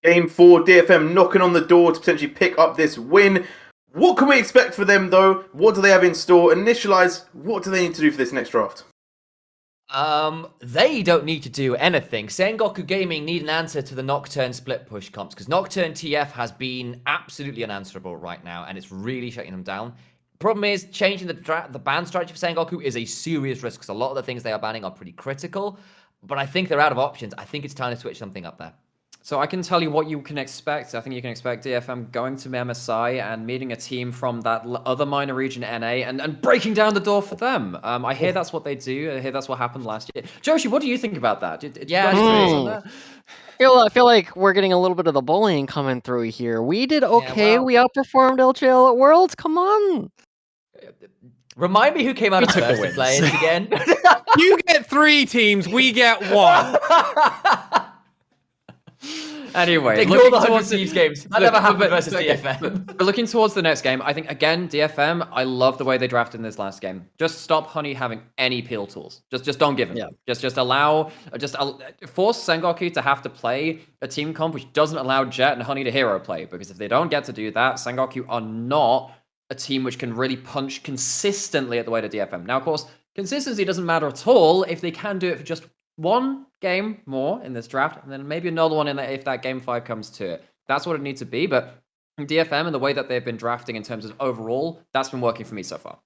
Game 4, DFM knocking on the door to potentially pick up this win. What can we expect for them, though? What do they have in store? Initialize, what do they need to do for this next draft? They don't need to do anything. Sengoku Gaming need an answer to the Nocturne split push comps, because Nocturne TF has been absolutely unanswerable right now, and it's really shutting them down. Problem is, changing the ban strategy for Sengoku is a serious risk, because a lot of the things they are banning are pretty critical, but I think they're out of options. I think it's time to switch something up there. So I can tell you what you can expect. I think you can expect DFM going to MSI and meeting a team from that other minor region, NA, and breaking down the door for them. I hear that's what they do. I hear that's what happened last year. Joshi, what do you think about that? I feel like we're getting a little bit of the bullying coming through here. We did okay. Yeah, well, we outperformed LJL at Worlds. Come on. Remind me who came out of first to play it again. You get 3 teams, we get 1. Anyway, they call the 100 Thieves games. That never happened versus DFM. But looking towards the next game, I think, again, DFM, I love the way they drafted in this last game. Just stop Honey having any peel tools. Just don't give him. Yeah. Just force Sengoku to have to play a team comp which doesn't allow Jet and Honey to hero play. Because if they don't get to do that, Sengoku are not a team which can really punch consistently at the way to DFM. Now, of course, consistency doesn't matter at all if they can do it for just one game more in this draft, and then maybe another one in if that game 5 comes to it. That's what it needs to be, but DFM and the way that they've been drafting in terms of overall, that's been working for me so far.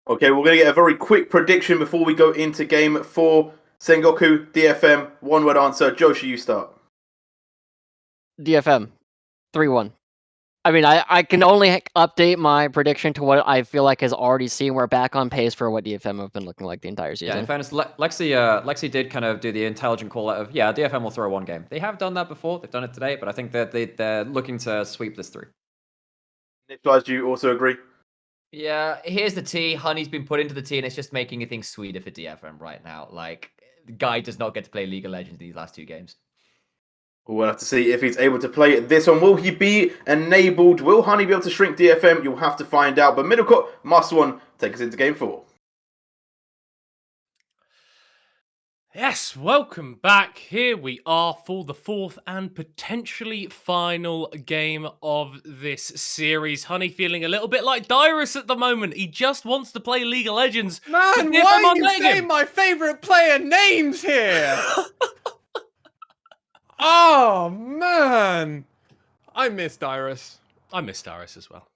Okay, we're going to get a very quick prediction before we go into game 4. Sengoku, DFM, one-word answer. Joshi, you start. DFM, 3-1. I mean, I can only update my prediction to what I feel like has already seen. We're back on pace for what DFM have been looking like the entire season. Yeah, in fairness, Lexi did kind of do the intelligent call out of, DFM will throw one game. They have done that before. They've done it today, but I think that they're looking to sweep this through. Nicholas, do you also agree? Yeah, here's the tea. Honey's been put into the tea, and it's just making things sweeter for DFM right now. Like, the guy does not get to play League of Legends these last 2 games. We'll have to see if he's able to play this one. Will he be enabled? Will Honey be able to shrink DFM? You'll have to find out. But Middlecourt must one take us into game 4. Yes, welcome back. Here we are for the 4th and potentially final game of this series. Honey feeling a little bit like Dyrus at the moment. He just wants to play League of Legends. Man, why are you saying my favourite player names here? Oh, man. I miss Dyrus. I miss Dyrus as well.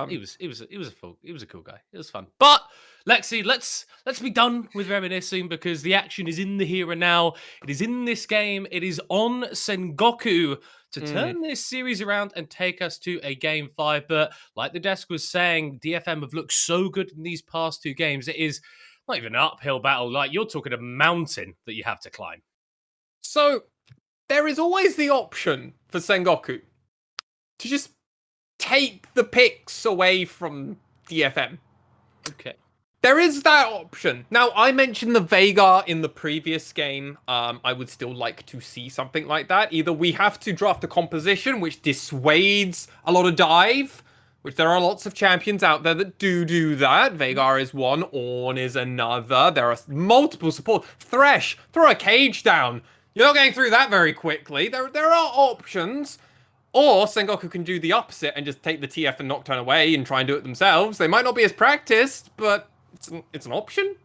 He was a cool guy. It was fun. But Lexi, let's be done with reminiscing, because the action is in the here and now. It is in this game. It is on Sengoku to turn this series around and take us to a game 5. But like the desk was saying, DFM have looked so good in these past 2 games. It is not even an uphill battle. Like, you're talking a mountain that you have to climb. So there is always the option for Sengoku to just take the picks away from DFM. Okay. There is that option. Now, I mentioned the Veigar in the previous game. I would still like to see something like that. Either we have to draft a composition which dissuades a lot of dive, which there are lots of champions out there that do that. Veigar is one, Ornn is another. There are multiple support. Thresh, throw a cage down. You're not getting through that very quickly. There are options. Or Sengoku can do the opposite and just take the TF and Nocturne away and try and do it themselves. They might not be as practiced, but it's an option.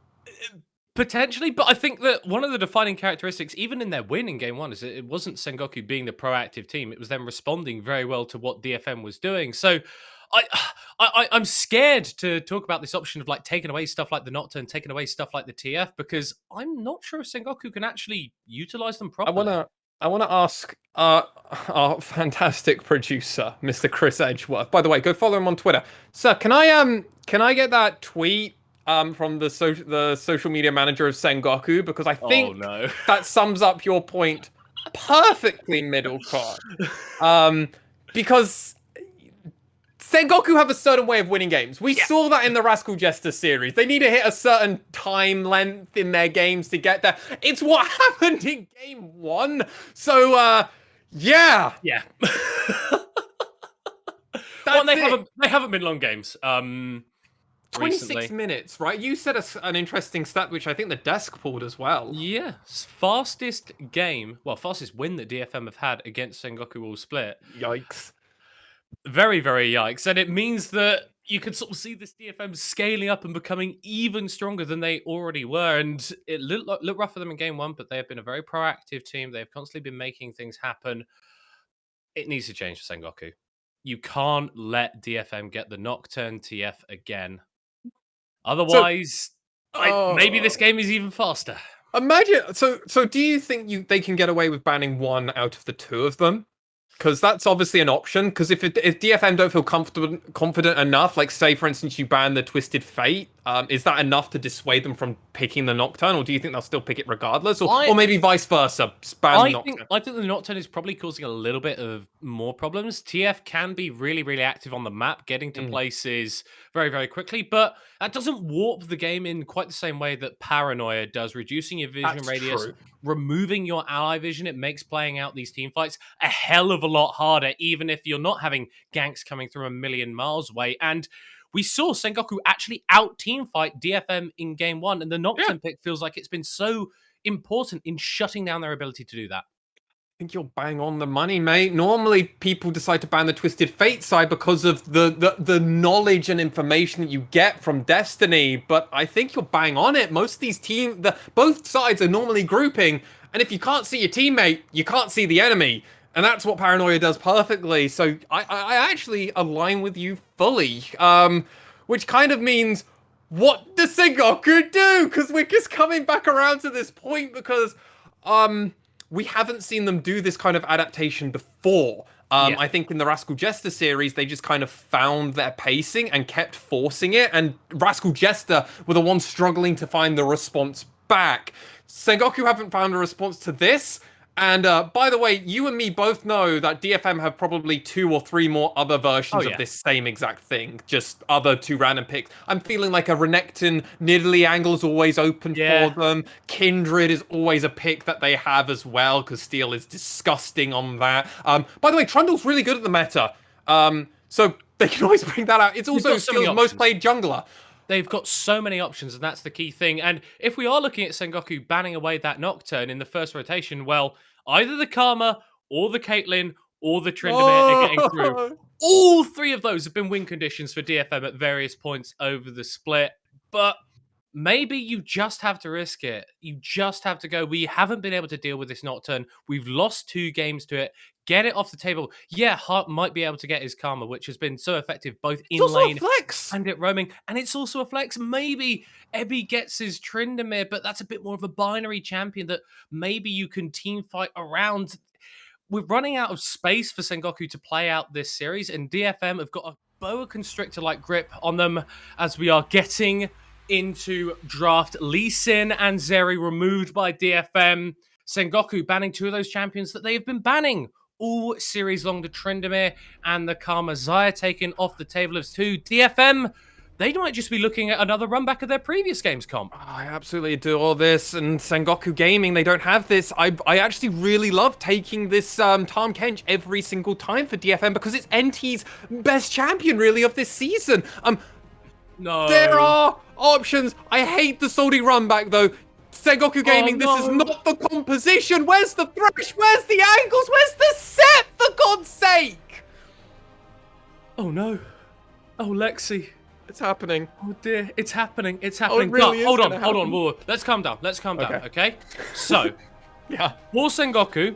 Potentially, but I think that one of the defining characteristics, even in their win in game 1, is it wasn't Sengoku being the proactive team. It was them responding very well to what DFM was doing. So I'm scared to talk about this option of like taking away stuff like the Nocturne, taking away stuff like the TF, because I'm not sure if Sengoku can actually utilize them properly. I want to ask our fantastic producer, Mr. Chris Edgeworth. By the way, go follow him on Twitter. Sir, can I get that tweet from the social media manager of Sengoku? Because I think that sums up your point perfectly, Middlecourt. Because Sengoku have a certain way of winning games. We saw that in the Rascal Jester series. They need to hit a certain time length in their games to get there. It's what happened in game 1. So, yeah. Yeah. Well, they haven't been long games. 26 recently. minutes, right? You said an interesting stat, which I think the desk pulled as well. Yeah, fastest game, well, fastest win that DFM have had against Sengoku all split. Yikes. Very, very yikes. And it means that you can sort of see this DFM scaling up and becoming even stronger than they already were. And it looked rough for them in game one, but they have been a very proactive team. They've constantly been making things happen. It needs to change for Sengoku. You can't let DFM get the Nocturne TF again. Otherwise, maybe this game is even faster. Imagine. So do you think they can get away with banning one out of the two of them? Because that's obviously an option. Because if DFM don't feel confident enough, like say for instance you ban the Twisted Fate, is that enough to dissuade them from picking the Nocturne, or do you think they'll still pick it regardless, or maybe vice versa, ban the Nocturne? I think the Nocturne is probably causing a little bit of more problems. TF can be really, really active on the map, getting to places very, very quickly, but that doesn't warp the game in quite the same way that Paranoia does, reducing your vision radius, removing your ally vision. It makes playing out these team fights a hell of a lot harder, even if you're not having ganks coming through a million miles away. And we saw Sengoku actually out team fight DFM in game one, and the Nocturne pick feels like it's been so important in shutting down their ability to do that. I think you're bang on the money, mate. Normally, people decide to ban the Twisted Fate side because of the knowledge and information that you get from Destiny, but I think you're bang on it. Most of these both sides are normally grouping, and if you can't see your teammate, you can't see the enemy. And that's what Paranoia does perfectly. So I actually align with you fully. Which kind of means, what does Sengoku do? Because we're just coming back around to this point because we haven't seen them do this kind of adaptation before. I think in the Rascal Jester series, they just kind of found their pacing and kept forcing it. And Rascal Jester were the ones struggling to find the response back. Sengoku haven't found a response to this. And by the way, you and me both know that DFM have probably 2 or 3 more other versions of this same exact thing. Just other 2 random picks. I'm feeling like a Renekton Nidalee angle is always open for them. Kindred is always a pick that they have as well, because Steel is disgusting on that. By the way, Trundle's really good at the meta. So they can always bring that out. It's also Steel's most played jungler. They've got so many options, and that's the key thing. And if we are looking at Sengoku banning away that Nocturne in the first rotation, well, either the Karma, or the Caitlyn, or the Tryndamere are getting through. All 3 of those have been win conditions for DFM at various points over the split. But maybe you just have to risk it. You just have to go, we haven't been able to deal with this Nocturne. We've lost 2 games to it. Get it off the table. Yeah, Hart might be able to get his Karma, which has been so effective both in lane and at roaming. And it's also a flex. Maybe Ebby gets his Tryndamere, but that's a bit more of a binary champion that maybe you can team fight around. We're running out of space for Sengoku to play out this series, and DFM have got a boa constrictor-like grip on them as we are getting into draft. Lee Sin and Zeri removed by DFM. Sengoku banning 2 of those champions that they have been banning all series long. The Tryndamere and the Karma. Xayah taken off the table of 2. DFM, they might just be looking at another run back of their previous games comp. I absolutely adore this, and Sengoku Gaming, they don't have this. I actually really love taking this Tahm Kench every single time for DFM because it's NT's best champion, really, of this season. No. There are options. I hate the Salty run back, though. Sengoku Gaming, this is not the composition. Where's the thresh? Where's the angles? Where's the set, for God's sake? Oh, no. Oh, Lexi. It's happening. Oh, dear. It's happening. It's happening. Oh, it really hold on. Whoa. Let's calm down. Okay? So, for Sengoku,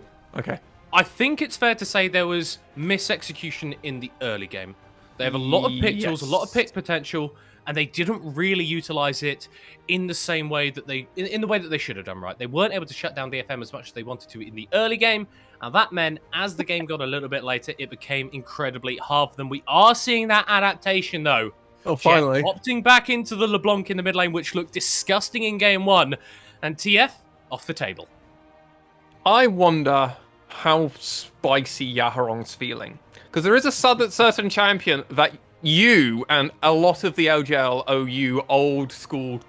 I think it's fair to say there was misexecution in the early game. They have a lot of pick tools, a lot of pick potential, and they didn't really utilize it in the same way that in the way that they should have done, right? They weren't able to shut down DFM as much as they wanted to in the early game, and that meant as the game got a little bit later, it became incredibly hard for them. We are seeing that adaptation, though. Oh, finally. Opting back into the LeBlanc in the mid lane, which looked disgusting in game 1, and TF off the table. I wonder how spicy Yaharong's feeling. Because there is a certain champion that you and a lot of the LJL OU old school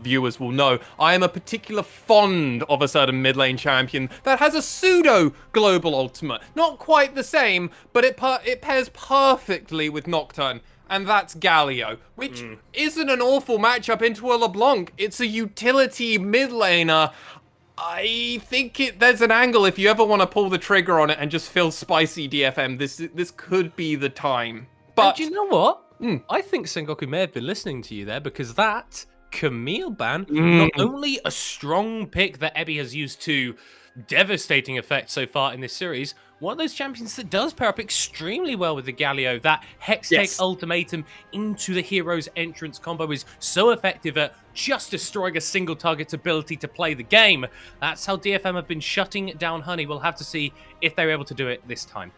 viewers will know. I am a particular fond of a certain mid lane champion that has a pseudo global ultimate. Not quite the same, but it pairs perfectly with Nocturne. and that's Galio, which isn't an awful matchup into a LeBlanc. It's a utility mid laner. I think there's an angle if you ever want to pull the trigger on it and just feel spicy DFM. This could be the time. But and you know what? I think Sengoku may have been listening to you there, because that Camille ban, not only a strong pick that Ebby has used to devastating effect so far in this series, one of those champions that does pair up extremely well with the Galio. That Hextech ultimatum into the hero's entrance combo is so effective at just destroying a single target's ability to play the game. That's how DFM have been shutting down Honey. We'll have to see if they're able to do it this time.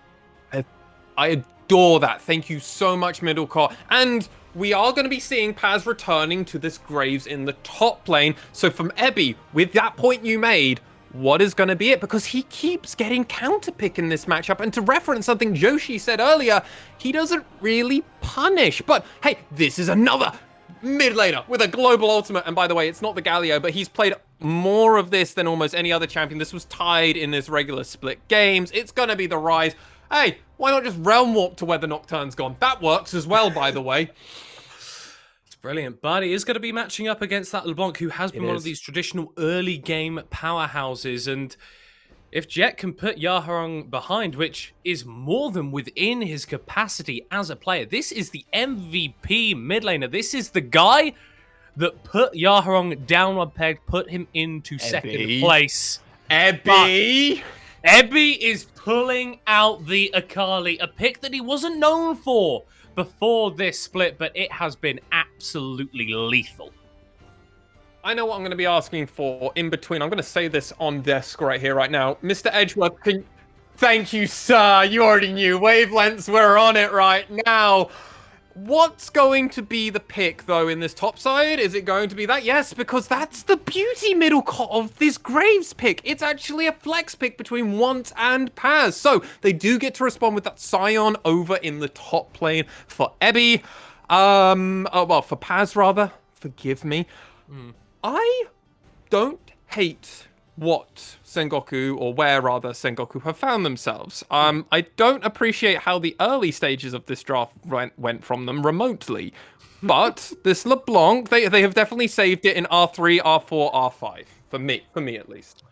I adore that. Thank you so much, Middlecourt. And we are going to be seeing Paz returning to this Graves in the top lane. So from Ebby, with that point you made, what is going to be it? Because he keeps getting counterpick in this matchup. And to reference something Joshi said earlier, he doesn't really punish. But hey, this is another mid laner with a global ultimate. And by the way, it's not the Galio, but he's played more of this than almost any other champion. This was tied in his regular split games. It's going to be the Rise. Hey, why not just Realm Warp to where the Nocturne's gone? That works as well, by the way. Brilliant, but he is going to be matching up against that LeBlanc, who has been one of these traditional early game powerhouses. And if Jet can put Yaharong behind, which is more than within his capacity as a player, this is the MVP mid laner. This is the guy that put Yaharong down one peg, put him into second place. Ebby! Ebby is pulling out the Akali, a pick that he wasn't known for before this split, but it has been absolutely lethal. I know what I'm going to be asking for in between. I'm going to say this on desk right here, right now. Mr. Edgeworth, thank you, sir. You already knew. Wavelengths, we're on it right now. What's going to be the pick, though, in this top side? Is it going to be that? Yes, because that's the beauty middle of this Graves pick. It's actually a flex pick between Want and Paz. So they do get to respond with that Scion over in the top lane for Ebby. For Paz, rather. Forgive me. I don't hate what Sengoku, or where rather Sengoku, have found themselves. I don't appreciate how the early stages of this draft went from them remotely. But this LeBlanc, they have definitely saved it in R3, R4, R5. For me at least.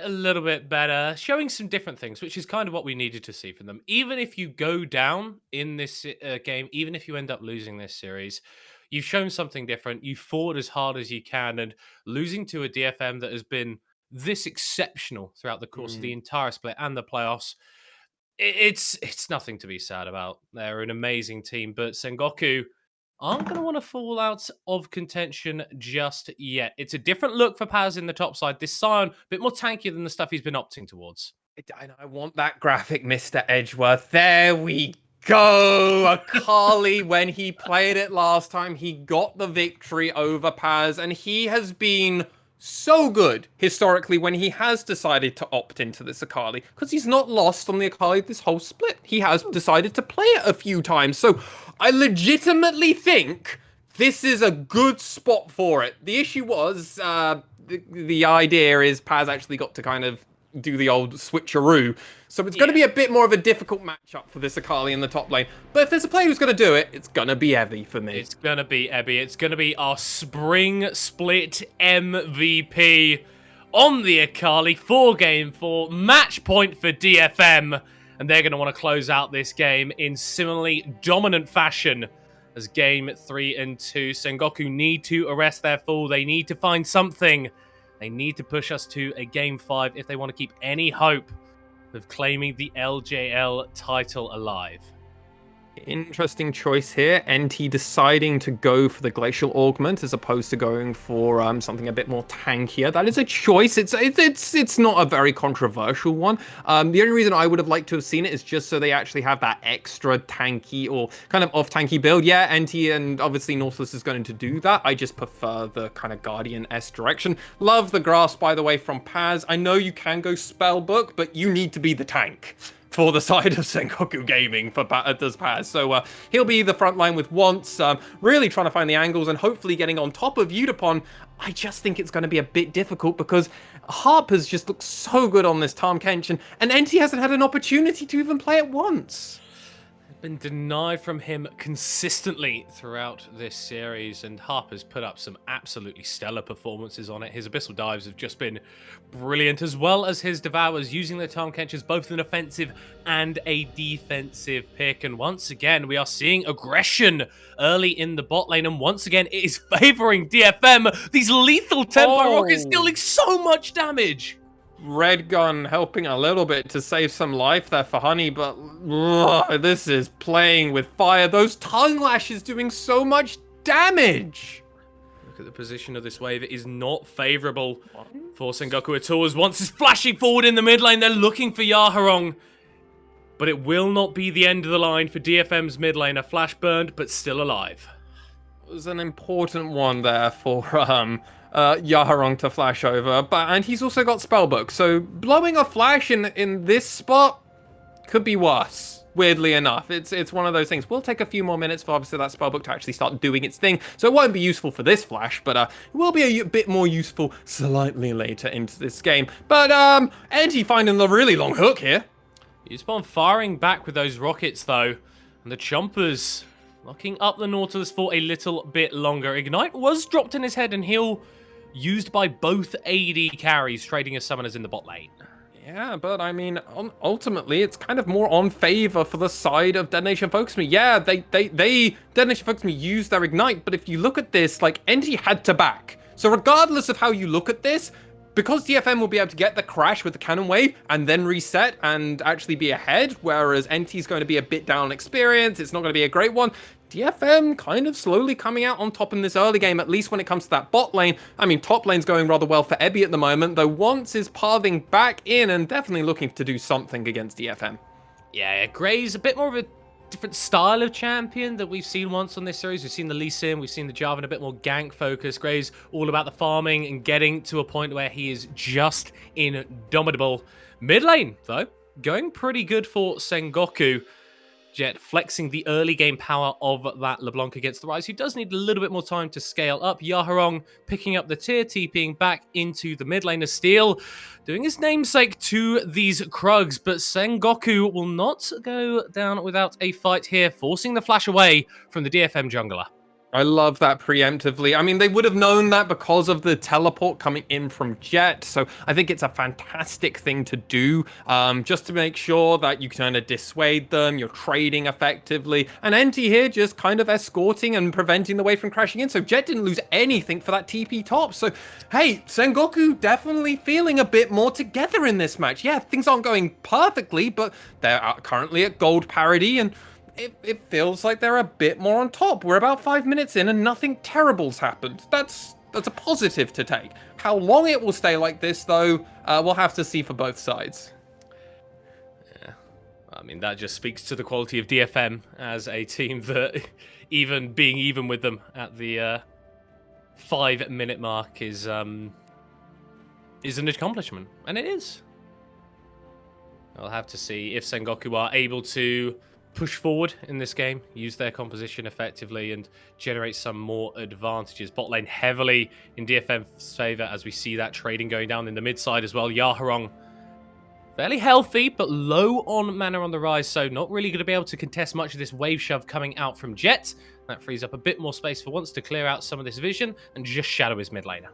A little bit better, showing some different things, which is kind of what we needed to see from them. Even if you go down in this game, even if you end up losing this series, you've shown something different. You fought as hard as you can, and losing to a DFM that has been this exceptional throughout the course of the entire split and the playoffs, it's nothing to be sad about. They're an amazing team, but Sengoku aren't going to want to fall out of contention just yet. It's a different look for Paz in the top side. This Scion, a bit more tankier than the stuff he's been opting towards. I want that graphic, Mr. Edgeworth. There we go. Akali, when he played it last time, he got the victory over Paz, and he has been so good historically when he has decided to opt into this Akali, because he's not lost on the Akali this whole split. He has decided to play it a few times. So I legitimately think this is a good spot for it. The issue was the idea is Paz actually got to kind of do the old switcheroo. So it's going to be a bit more of a difficult matchup for this Akali in the top lane. But if there's a player who's going to do it, it's going to be Evie for me. It's going to be Ebby. It's going to be our spring split MVP on the Akali for Game 4. Match point for DFM. And they're going to want to close out this game in similarly dominant fashion as Game 3 and 2. Sengoku need to arrest their fall. They need to find something. They need to push us to a Game 5 if they want to keep any hope of claiming the LJL title alive. Interesting choice here. NT deciding to go for the Glacial Augment as opposed to going for something a bit more tankier. That is a choice. It's not a very controversial one. The only reason I would have liked to have seen it is just so they actually have that extra tanky or kind of off-tanky build. Yeah, NT and obviously Nautilus is going to do that. I just prefer the kind of Guardian-esque direction. Love the grasp, by the way, from Paz. I know you can go Spellbook, but you need to be the tank for the side of Sengoku Gaming for does Paz. So he'll be the front line with Wants, really trying to find the angles and hopefully getting on top of Udapon. I just think it's going to be a bit difficult because Harper's just looked so good on this Tahm Kench, and NT hasn't had an opportunity to even play it once. been denied from him consistently throughout this series, and Harper's put up some absolutely stellar performances on it. His Abyssal Dives have just been brilliant, as well as his Devours, using their Time Catchers both an offensive and a defensive pick. And once again, we are seeing aggression early in the bot lane, and once again, it is favoring DFM. These lethal tempo rockets dealing so much damage. Red Gun helping a little bit to save some life there for Honey, but this is playing with fire. Those tongue lashes doing so much damage. Look at the position of this wave. It is not favorable for Sengoku at all, as once is flashing forward in the mid lane. They're looking for Yaharong, but it will not be the end of the line for DFM's mid lane. A flash burned, but still alive. It was an important one there for Yaharong to flash over, and he's also got Spellbook, so blowing a flash in this spot could be worse, weirdly enough. It's one of those things. We'll take a few more minutes for obviously that Spellbook to actually start doing its thing, so it won't be useful for this flash, but it will be a bit more useful slightly later into this game. But Anti finding the really long hook here. Spawn firing back with those rockets though, and the Chompers locking up the Nautilus for a little bit longer. Ignite was dropped in his head, and heal used by both AD carries, trading as summoners in the bot lane. Yeah, but I mean, ultimately, it's kind of more on favor for the side of DetonatioN FocusMe. Yeah, they DetonatioN FocusMe used their Ignite, but if you look at this, like, NT had to back. So regardless of how you look at this, because DFM will be able to get the crash with the cannon wave and then reset and actually be ahead, whereas NT's going to be a bit down experience, it's not going to be a great one. DFM kind of slowly coming out on top in this early game, at least when it comes to that bot lane. I mean, top lane's going rather well for Ebby at the moment, though Once is pathing back in and definitely looking to do something against DFM. Yeah, Gray's a bit more of a different style of champion that we've seen once on this series. We've seen the Lee Sin, we've seen the Jarvan, a bit more gank focus. Gray's all about the farming and getting to a point where he is just indomitable. Mid lane, though, going pretty good for Sengoku. Jet flexing the early game power of that LeBlanc against the Rise, who does need a little bit more time to scale up. Yaharong picking up the tier, TPing back into the mid lane of Steel, doing his namesake to these Krugs, but Sengoku will not go down without a fight here, forcing the flash away from the DFM jungler. I love that preemptively. I mean, they would have known that because of the teleport coming in from Jet, so I think it's a fantastic thing to do, just to make sure that you kind of dissuade them, you're trading effectively, and NT here just kind of escorting and preventing the wave from crashing in, so Jet didn't lose anything for that TP top. So, hey, Sengoku definitely feeling a bit more together in this match. Yeah, things aren't going perfectly, but they're currently at gold parity, and it feels like they're a bit more on top. We're about 5 minutes in and nothing terrible's happened. That's a positive to take. How long it will stay like this, though, we'll have to see for both sides. Yeah, I mean, that just speaks to the quality of DFM as a team that even being even with them at the 5 minute mark is an accomplishment, and it is. I'll have to see if Sengoku are able to push forward in this game, use their composition effectively, and generate some more advantages. Bot lane heavily in DFM's favor as we see that trading going down in the mid side as well. Yaharong fairly healthy, but low on mana on the Rise, so not really going to be able to contest much of this wave shove coming out from Jet. That frees up a bit more space for Once to clear out some of this vision and just shadow his mid laner.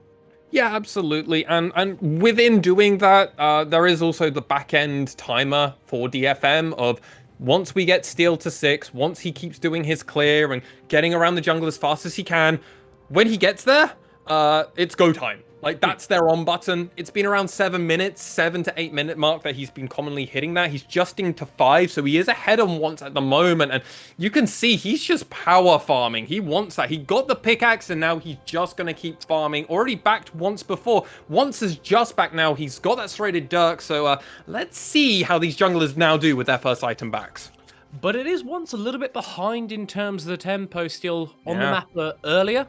Yeah, absolutely. And within doing that, there is also the back-end timer for DFM of once we get Steel to 6, once he keeps doing his clear and getting around the jungle as fast as he can, when he gets there, it's go time. Like, that's their on button. It's been around 7 minutes, 7 to 8 minute mark that he's been commonly hitting that. He's justing to 5, so he is ahead on Once at the moment. And you can see he's just power farming. He wants that. He got the pickaxe, and now he's just going to keep farming. Already backed once before. Once is just back now. He's got that serrated Dirk, so let's see how these junglers now do with their first item backs. But it is Once a little bit behind in terms of the tempo, still on the map earlier.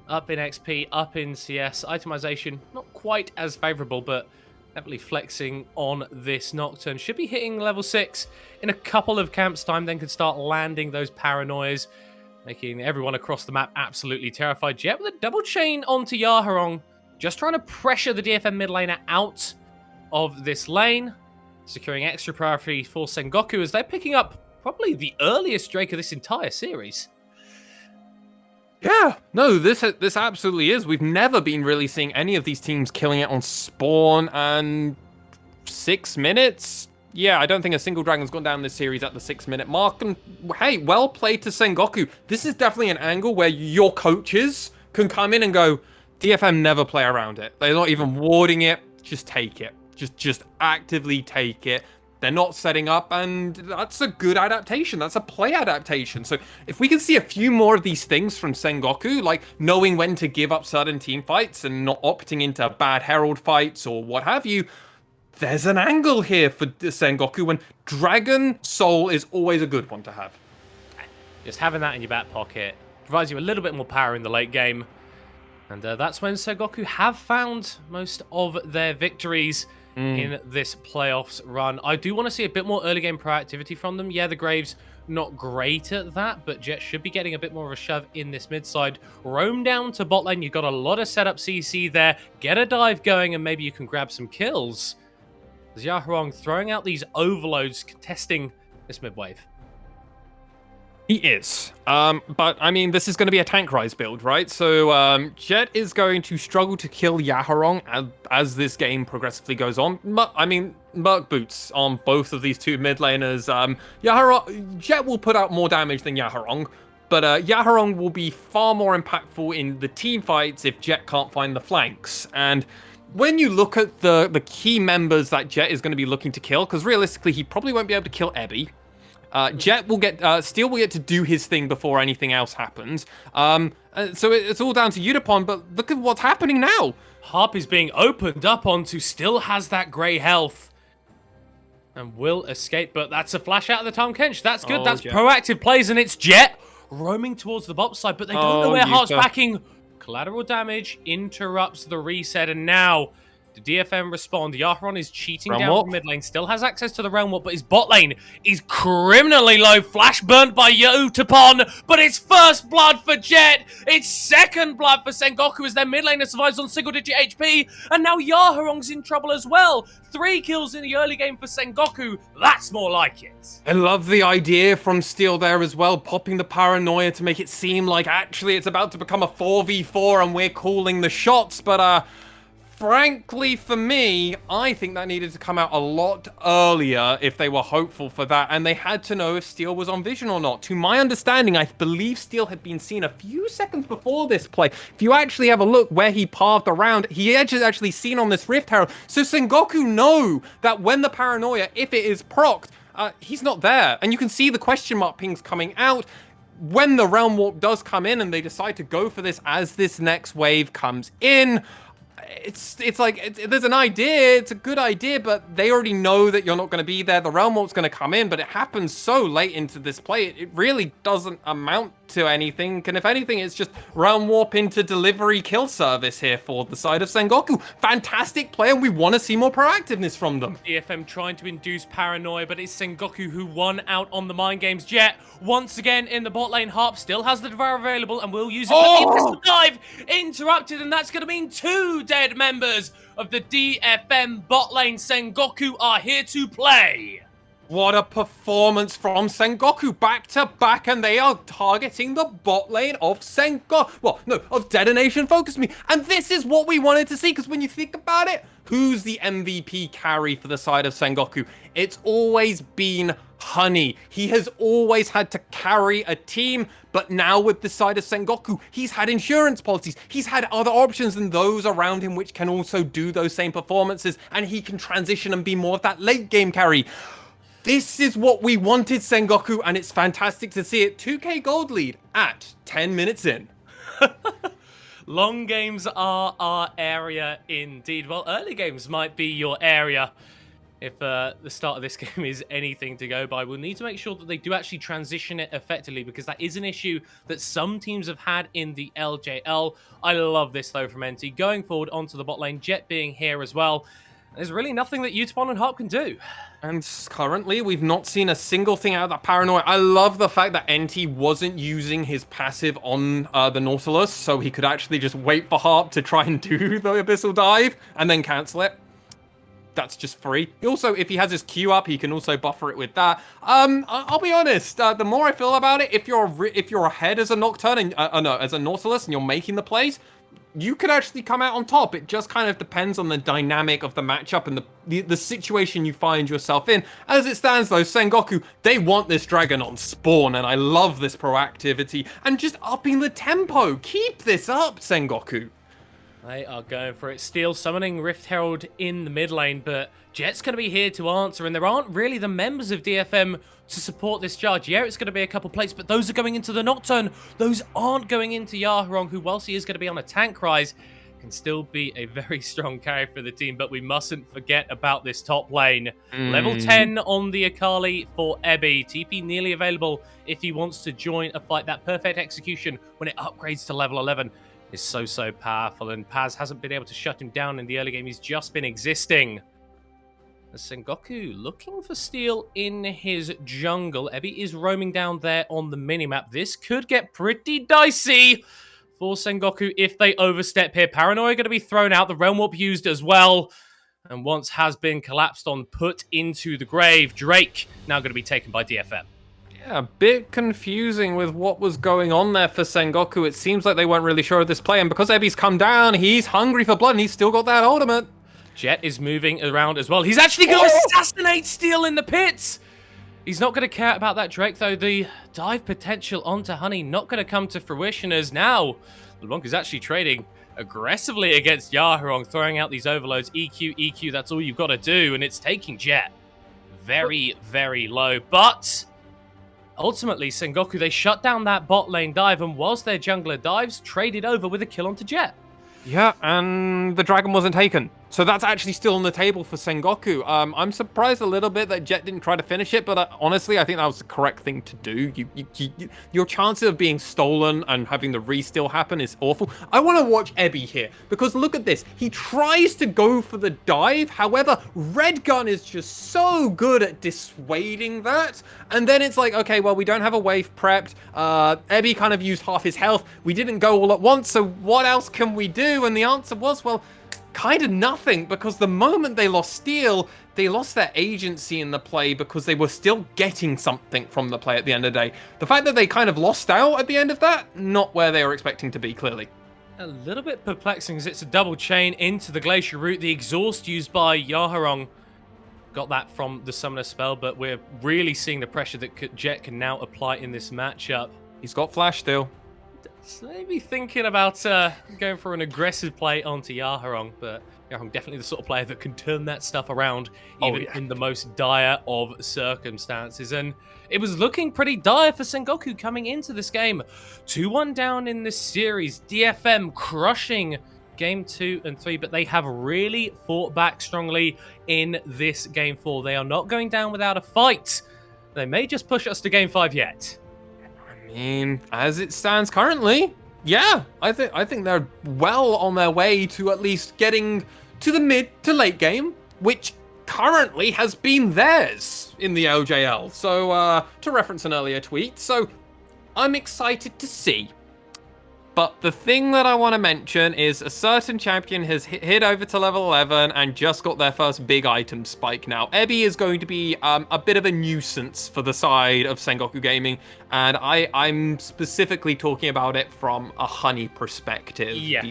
Up in XP, up in CS. Itemization, not quite as favorable, but definitely flexing on this Nocturne. Should be hitting level 6 in a couple of camps' time, then could start landing those paranoias, making everyone across the map absolutely terrified. Jet with a double chain onto Yaharong, just trying to pressure the DFM mid laner out of this lane, securing extra priority for Sengoku as they're picking up probably the earliest Drake of this entire series. Yeah, no, this absolutely is. We've never been really seeing any of these teams killing it on spawn, and 6 minutes? Yeah, I don't think a single dragon's gone down this series at the 6-minute mark, and hey, well played to Sengoku. This is definitely an angle where your coaches can come in and go, DFM never play around it. They're not even warding it, just take it. Just actively take it. They're not setting up, and that's a good adaptation. That's a play adaptation. So if we can see a few more of these things from Sengoku, like knowing when to give up certain team fights and not opting into bad Herald fights or what have you, there's an angle here for Sengoku, and Dragon Soul is always a good one to have. Just having that in your back pocket provides you a little bit more power in the late game. And that's when Sengoku have found most of their victories in this playoffs run. I do want to see a bit more early game proactivity from them. Yeah, the Graves not great at that, but Jet should be getting a bit more of a shove in this mid side. Roam down to bot lane. You've got a lot of setup CC there. Get a dive going, and maybe you can grab some kills. As Yaharong throwing out these overloads, contesting this mid wave. He is. But, I mean, this is going to be a tank rise build, right? So, Jet is going to struggle to kill Yaharong as this game progressively goes on. I mean, Merc Boots on both of these two mid laners. Jet will put out more damage than Yaharong, but Yaharong will be far more impactful in the team fights if Jet can't find the flanks. And when you look at the key members that Jet is going to be looking to kill, because realistically, he probably won't be able to kill Ebby. Jet will get, Steel will get to do his thing before anything else happens. So it's all down to Udapon, but look at what's happening now. Harp is being opened up onto, still has that grey health. And will escape, but that's a flash out of the Tom Kench. That's good, that's Jet. proactive plays, and it's Jet roaming towards the bot side, but they don't know where Harp's Yuka. backing. Collateral damage interrupts the reset, and now the DFM respond. Yaharon is cheating Realm down Warp. from mid lane, still has access to the Realm Warp, but his bot lane is criminally low. Flash burnt by Yotapon, but it's first blood for Jet. It's second blood for Sengoku as their mid laner survives on single-digit HP, and now Yaharong's in trouble as well. 3 kills in the early game for Sengoku. That's more like it. I love the idea from Steel there as well, popping the paranoia to make it seem like actually it's about to become a 4v4 and we're calling the shots, but frankly, for me, I think that needed to come out a lot earlier if they were hopeful for that, and they had to know if Steel was on vision or not. To my understanding, I believe Steel had been seen a few seconds before this play. If you actually have a look where he pathed around, he actually seen on this Rift Herald. So Sengoku know that when the paranoia, if it is procced, he's not there. And you can see the question mark pings coming out. When the Realm Warp does come in and they decide to go for this as this next wave comes in, it's like, there's an idea, it's a good idea, but they already know that you're not going to be there. The Realm Warp's going to come in, but it happens so late into this play, it really doesn't amount to anything. And if anything, it's just Realm Warp into delivery kill service here for the side of Sengoku. Fantastic play, and we want to see more proactiveness from them. DFM trying to induce paranoia, but it's Sengoku who won out on the mind games. Jet, once again in the bot lane. Harp still has the Devour available and will use it. But the Abyssal dive interrupted, and that's going to mean 2 dead members of the DFM bot lane. Sengoku are here to play. What a performance from Sengoku, back to back, and they are targeting the bot lane of of Detonation FocusMe. And this is what we wanted to see, because when you think about it, who's the MVP carry for the side of Sengoku? It's always been Honey. He has always had to carry a team, but now with the side of Sengoku, he's had insurance policies. He's had other options than those around him which can also do those same performances, and he can transition and be more of that late game carry. This is what we wanted, Sengoku, and it's fantastic to see it. 2k gold lead at 10 minutes in. Long games are our area indeed. Well, early games might be your area. If the start of this game is anything to go by, we'll need to make sure that they do actually transition it effectively, because that is an issue that some teams have had in the LJL. I love this, though, from NT. Going forward onto the bot lane, Jet being here as well. There's really nothing that Utapon and Harp can do. And currently, we've not seen a single thing out of that paranoia. I love the fact that NT wasn't using his passive on the Nautilus, so he could actually just wait for Harp to try and do the Abyssal Dive and then cancel it. that's just free. Also, if he has his Q up, he can also buffer it with that. I'll be honest. The more I feel about it, if you're ahead as a Nocturne and as a Nautilus and you're making the plays, you could actually come out on top. It just kind of depends on the dynamic of the matchup and the situation you find yourself in. As it stands, though, Sengoku, they want this dragon on spawn, and I love this proactivity and just upping the tempo. Keep this up, Sengoku. They are going for it. Steel summoning Rift Herald in the mid lane, but Jet's going to be here to answer, and there aren't really the members of DFM to support this charge. Yeah, it's going to be a couple plates, but those are going into the Nocturne. Those aren't going into Yaharong, who, whilst he is going to be on a tank rise, can still be a very strong carry for the team, but we mustn't forget about this top lane. Level 10 on the Akali for Ebby. TP nearly available if he wants to join a fight. That perfect execution when it upgrades to level 11 is so powerful, and Paz hasn't been able to shut him down in the early game. He's just been existing. Sengoku looking for steal in his jungle. Ebby is roaming down there on the minimap. This could get pretty dicey for Sengoku if they overstep here. Paranoia going to be thrown out. The Realm Warp used as well. And once has been collapsed on, put into the grave. Drake now going to be taken by DFM. Yeah, a bit confusing with what was going on there for Sengoku. It seems like they weren't really sure of this play, and because Ebby's come down, he's hungry for blood, and he's still got that ultimate. Jet is moving around as well. He's actually going to assassinate Steel in the pits. He's not going to care about that Drake, though. The dive potential onto Honey not going to come to fruition, as now LeBlanc is actually trading aggressively against Yaharong, throwing out these overloads. EQ, that's all you've got to do, and it's taking Jet very, very low. But ultimately, Sengoku, they shut down that bot lane dive, and whilst their jungler dives, traded over with a kill onto Jet. Yeah, and the dragon wasn't taken. So that's actually still on the table for Sengoku. I'm surprised a little bit that Jet didn't try to finish it, but honestly, I think that was the correct thing to do. Your chances of being stolen and having the re-steal happen is awful. I want to watch Ebby here, because look at this. He tries to go for the dive. However, Red Gun is just so good at dissuading that. And then it's like, okay, well, we don't have a wave prepped. Ebby kind of used half his health. We didn't go all at once, so what else can we do? And the answer was, well, kind of nothing, because the moment they lost steal, they lost their agency in the play because they were still getting something from the play at the end of the day. The fact that they kind of lost out at the end of that, not where they were expecting to be, clearly. A little bit perplexing as it's a double chain into the Glacier Root. The exhaust used by Yaharong got that from the Summoner spell, but we're really seeing the pressure that Jet can now apply in this matchup. He's got flash still. Maybe thinking about going for an aggressive play onto Yaharong, but Yaharong definitely the sort of player that can turn that stuff around even in the most dire of circumstances. And it was looking pretty dire for Sengoku coming into this game. 2-1 down in this series. DFM crushing game 2 and 3, but they have really fought back strongly in this game 4. They are not going down without a fight. They may just push us to game 5 yet. I mean, as it stands currently, yeah, I think they're well on their way to at least getting to the mid to late game, which currently has been theirs in the LJL. So, to reference an earlier tweet, so I'm excited to see. But the thing that I want to mention is a certain champion has hit over to level 11 and just got their first big item spike now. Ebby is going to be a bit of a nuisance for the side of Sengoku Gaming, and I'm specifically talking about it from a Honey perspective. Yeah,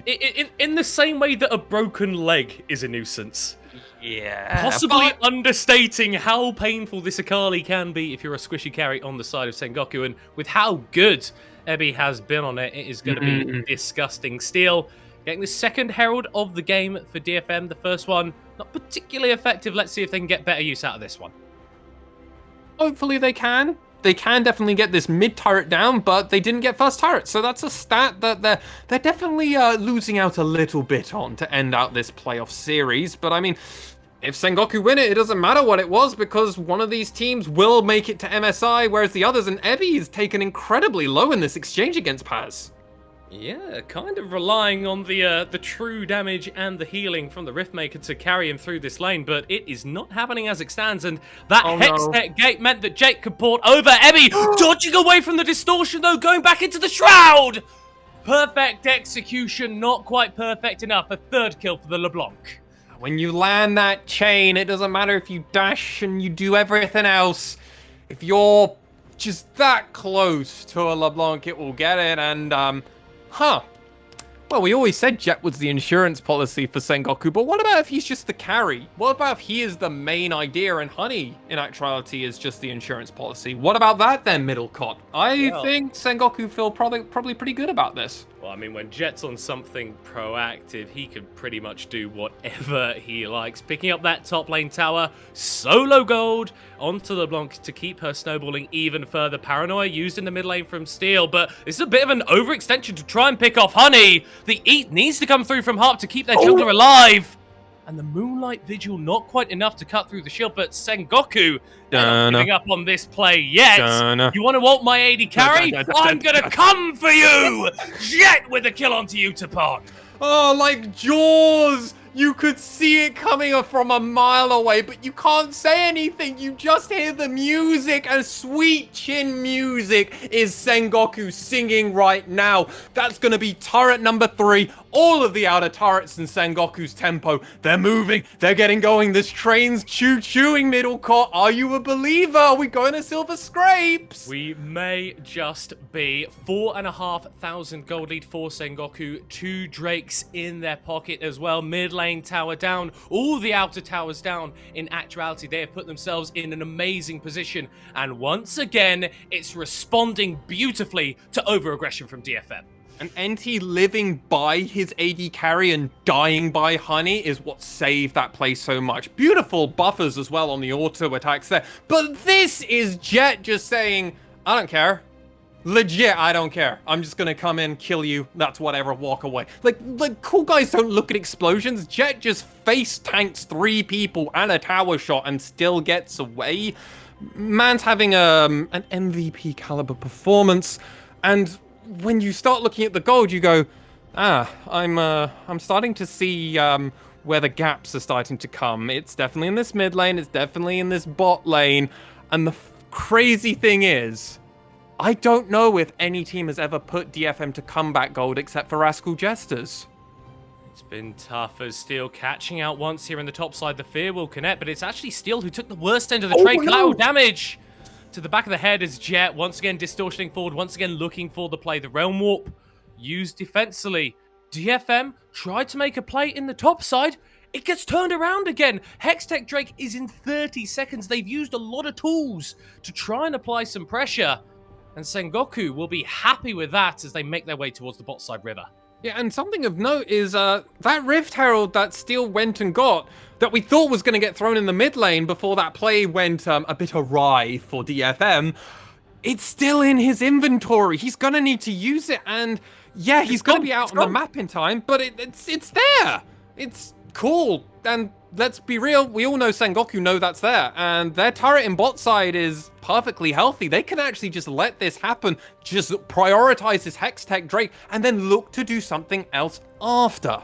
in the same way that a broken leg is a nuisance. Yeah. Possibly understating how painful this Akali can be if you're a squishy carry on the side of Sengoku, and with how good Ebby has been on it, it is going to be disgusting. Steel getting the second Herald of the game for DFM. The first one, not particularly effective. Let's see if they can get better use out of this one. Hopefully they can. They can definitely get this mid turret down, but they didn't get first turret. So that's a stat that they're definitely losing out a little bit on to end out this playoff series. But I mean, if Sengoku win it, it doesn't matter what it was, because one of these teams will make it to MSI, whereas the others, and Ebby is taken incredibly low in this exchange against Paz. Yeah, kind of relying on the true damage and the healing from the Riftmaker to carry him through this lane, but it is not happening as it stands, and that Hextech gate meant that Jake could port over Ebby, dodging away from the distortion though, going back into the Shroud! Perfect execution, not quite perfect enough. A third kill for the LeBlanc. When you land that chain, it doesn't matter if you dash and you do everything else. If you're just that close to a LeBlanc, it will get it. And, well, we always said Jet was the insurance policy for Sengoku, but what about if he's just the carry? What about if he is the main idea and Honey, in actuality, is just the insurance policy? What about that then, Middlecott? I think Sengoku feel probably pretty good about this. Well, I mean, when Jet's on something proactive, he could pretty much do whatever he likes. Picking up that top lane tower, solo gold onto LeBlanc to keep her snowballing even further. Paranoia used in the mid lane from Steel, but this is a bit of an overextension to try and pick off Honey. The Eat needs to come through from Harp to keep their jungler alive. And the Moonlight Vigil, not quite enough to cut through the shield, but Sengoku not giving up on this play yet. You want to ult my AD carry? I'm going to come for you! Jet with a kill onto you, Tapon. Oh, like Jaws! You could see it coming from a mile away, but you can't say anything. You just hear the music, and sweet chin music is Sengoku singing right now. That's going to be turret number 3. All of the outer turrets in Sengoku's tempo. They're moving. They're getting going. This train's choo-chooing, Middlecott. Are you a believer? Are we going to Silver Scrapes? We may just be 4,500 gold lead for Sengoku. 2 Drakes in their pocket as well. Mid lane tower down. All the outer towers down. In actuality, they have put themselves in an amazing position. And once again, it's responding beautifully to over-aggression from DFM. And NT living by his AD carry and dying by Honey is what saved that play so much. Beautiful buffers as well on the auto attacks there. But this is Jet just saying, I don't care. Legit, I don't care. I'm just gonna come in, kill you, that's whatever, walk away. Like cool guys don't look at explosions. Jet just face tanks 3 people and a tower shot and still gets away. Man's having an MVP caliber performance, and when you start looking at the gold, you go, I'm starting to see where the gaps are starting to come. It's definitely in this mid lane. It's definitely in this bot lane. And the crazy thing is, I don't know if any team has ever put DFM to comeback gold except for Rascal Jesters. It's been tough as Steel catching out once here in the top side. The fear will connect, but it's actually Steel who took the worst end of the trade. Collateral damage to the back of the head as Jet once again distortioning forward, once again looking for the play. The Realm Warp used defensively. DFM tried to make a play in the top side. It gets turned around again. Hextech Drake is in 30 seconds. They've used a lot of tools to try and apply some pressure. And Sengoku will be happy with that as they make their way towards the bot side river. Yeah, and something of note is that Rift Herald that Steel went and got, that we thought was going to get thrown in the mid lane before that play went a bit awry for DFM, it's still in his inventory. He's going to need to use it, and yeah, he's going to be out on the map in time, but it's there. It's cool, and let's be real, we all know Sengoku know that's there, and their turret in bot side is perfectly healthy. They can actually just let this happen, just prioritize this Hextech Drake, and then look to do something else after.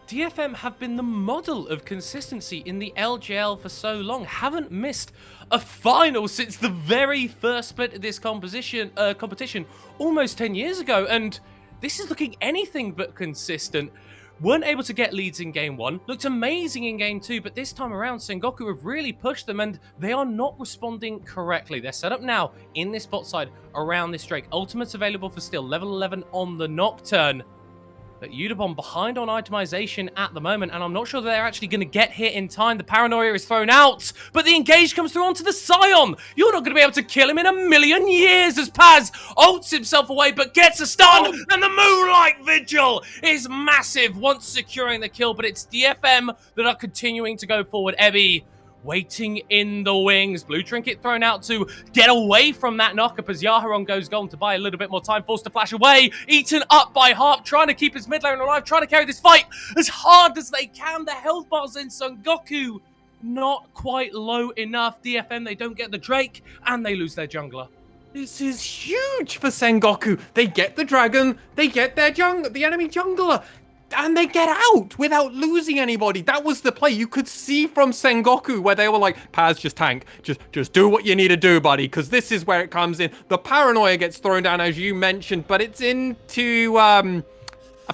DFM have been the model of consistency in the LJL for so long, haven't missed a final since the very first split of this competition almost 10 years ago, and this is looking anything but consistent. Weren't able to get leads in game 1, looked amazing in game 2, but this time around, Sengoku have really pushed them, and they are not responding correctly. They're set up now in this bot side around this Drake. Ultimates available for Steel, level 11 on the Nocturne. But Udabon behind on itemization at the moment, and I'm not sure they're actually going to get hit in time. The Paranoia is thrown out, but the engage comes through onto the Scion. You're not going to be able to kill him in a million years as Paz ults himself away, but gets a stun, and the Moonlight Vigil is massive once securing the kill, but it's DFM that are continuing to go forward. Ebby waiting in the wings. Blue Trinket thrown out to get away from that knockup as Yaharon goes golden to buy a little bit more time. Forced to flash away. Eaten up by Harp, trying to keep his mid lane alive, trying to carry this fight as hard as they can. The health bars in Sengoku not quite low enough. DFM, they don't get the Drake, and they lose their jungler. This is huge for Sengoku. They get the dragon, they get their the enemy jungler, and they get out without losing anybody. That was the play. You could see from Sengoku where they were like, Paz, just tank. Just do what you need to do, buddy, because this is where it comes in. The Paranoia gets thrown down, as you mentioned, but it's into a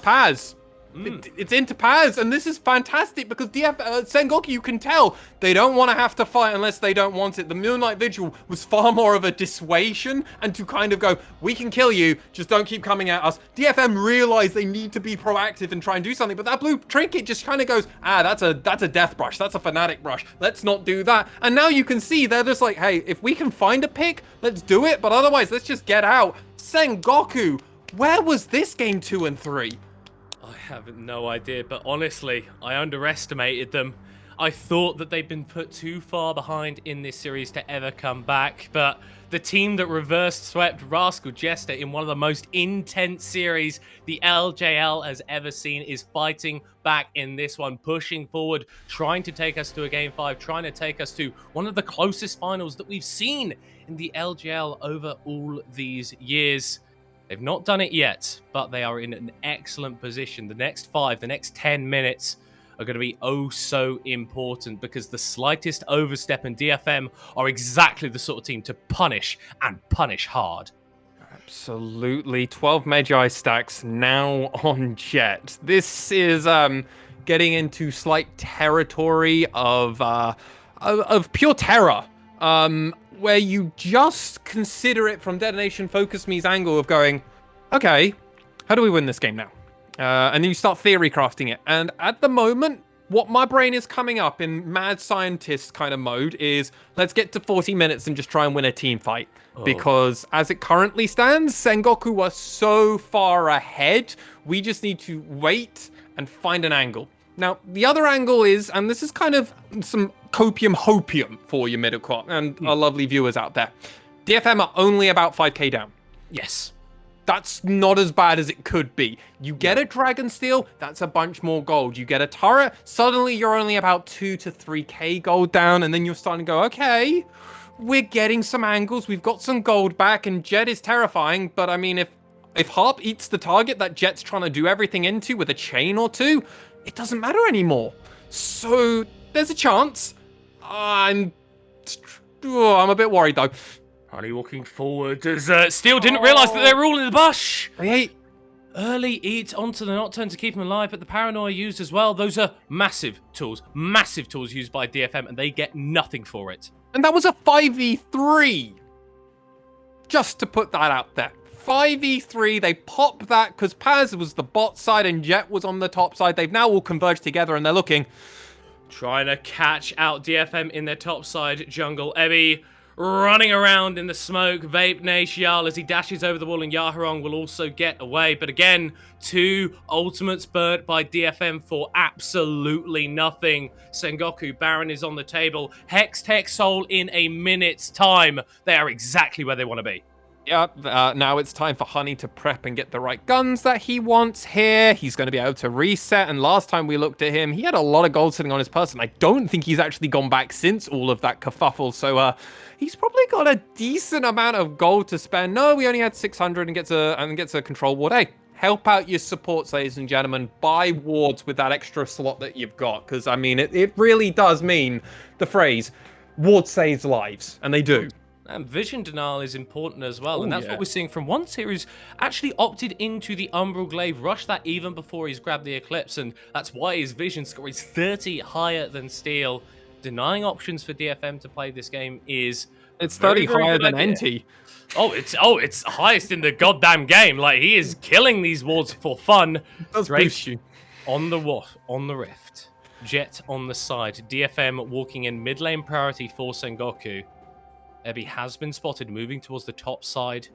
Paz. It's into Paz, and this is fantastic because Sengoku, you can tell they don't want to have to fight unless they don't want it. The Moonlight Vigil was far more of a dissuasion and to kind of go, we can kill you, just don't keep coming at us. DFM realized they need to be proactive and try and do something, but that blue trinket just kind of goes, that's a death brush, that's a fanatic brush, let's not do that. And now you can see they're just like, hey, if we can find a pick, let's do it, but otherwise let's just get out. Sengoku, where was this game 2 and 3? I have no idea, but honestly, I underestimated them. I thought that they'd been put too far behind in this series to ever come back, but the team that reversed swept Rascal Jester in one of the most intense series the LJL has ever seen is fighting back in this one, pushing forward, trying to take us to a Game 5, trying to take us to one of the closest finals that we've seen in the LJL over all these years. They've not done it yet, but they are in an excellent position. The next 5, the next 10 minutes are going to be oh so important because the slightest overstep in DFM are exactly the sort of team to punish and punish hard. Absolutely. 12 Magi stacks now on Jet. This is getting into slight territory of pure terror. Where you just consider it from Detonation FocusMe's angle of going, okay, how do we win this game now? And then you start theory crafting it. And at the moment, what my brain is coming up in mad scientist kind of mode is, let's get to 40 minutes and just try and win a team fight. Because as it currently stands, Sengoku are so far ahead, we just need to wait and find an angle. Now, the other angle is, and this is kind of some hopium for you, Middelcourt, and our lovely viewers out there. DFM are only about 5k down. Yes. That's not as bad as it could be. You get a Dragon Steel, that's a bunch more gold. You get a turret, suddenly you're only about 2 to 3k gold down, and then you're starting to go, okay, we're getting some angles, we've got some gold back, and Jet is terrifying, but I mean, if Harp eats the target that Jet's trying to do everything into with a chain or two, it doesn't matter anymore. So there's a chance. I'm a bit worried though. Honey walking forward as Steel didn't realise that they were all in the bush. Hey, Early eat onto the Nocturne to keep him alive, but the Paranoia used as well. Those are massive tools used by DFM, and they get nothing for it. and that was a 5v3. Just to put that out there. 5v3, they popped that because Paz was the bot side and Jet was on the top side. They've now all converged together and they're looking. Trying to catch out DFM in their top side jungle. Ebby running around in the smoke. Vape Nacial as he dashes over the wall, and Yaharong will also get away. But again, 2 ultimates burnt by DFM for absolutely nothing. Sengoku, Baron is on the table. Hex Tech Soul in a minute's time. They are exactly where they want to be. Yeah, now it's time for Honey to prep and get the right guns that he wants here. He's going to be able to reset, and last time we looked at him, he had a lot of gold sitting on his person. I don't think he's actually gone back since all of that kerfuffle, so he's probably got a decent amount of gold to spend. No, we only had 600 and gets a control ward. Hey, help out your supports, ladies and gentlemen. Buy wards with that extra slot that you've got, because, I mean, it really does mean the phrase, ward saves lives, and they do. And vision denial is important as well, and that's what we're seeing from Once here, who's actually opted into the Umbral Glaive, rushed that even before he's grabbed the Eclipse, and that's why his vision score is 30 higher than Steel. Denying options for DFM to play this game is... It's 30 higher than NT. Oh, it's highest in the goddamn game. Like, he is killing these wards for fun. Does Drake boost you. on the Rift. Jet on the side. DFM walking in mid lane priority for Sengoku. Ebby has been spotted moving towards the top side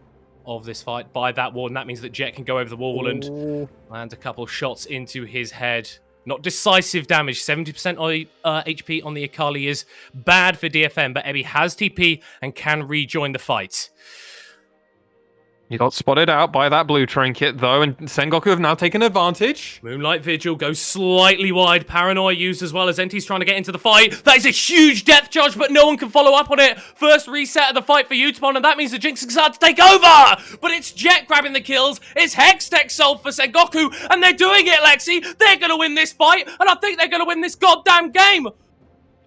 of this fight by that wall, and that means that Jet can go over the wall and land a couple shots into his head. Not decisive damage, 70% HP on the Akali is bad for DFM, but Ebby has TP and can rejoin the fight. He got spotted out by that blue trinket, though, and Sengoku have now taken advantage. Moonlight Vigil goes slightly wide. Paranoia used as well as NT's trying to get into the fight. That is a huge depth charge, but no one can follow up on it. First reset of the fight for Utapon, and that means the Jinx is hard to take over. But it's Jet grabbing the kills. It's Hextech Soul for Sengoku, and they're doing it, Lexi. They're going to win this fight, and I think they're going to win this goddamn game.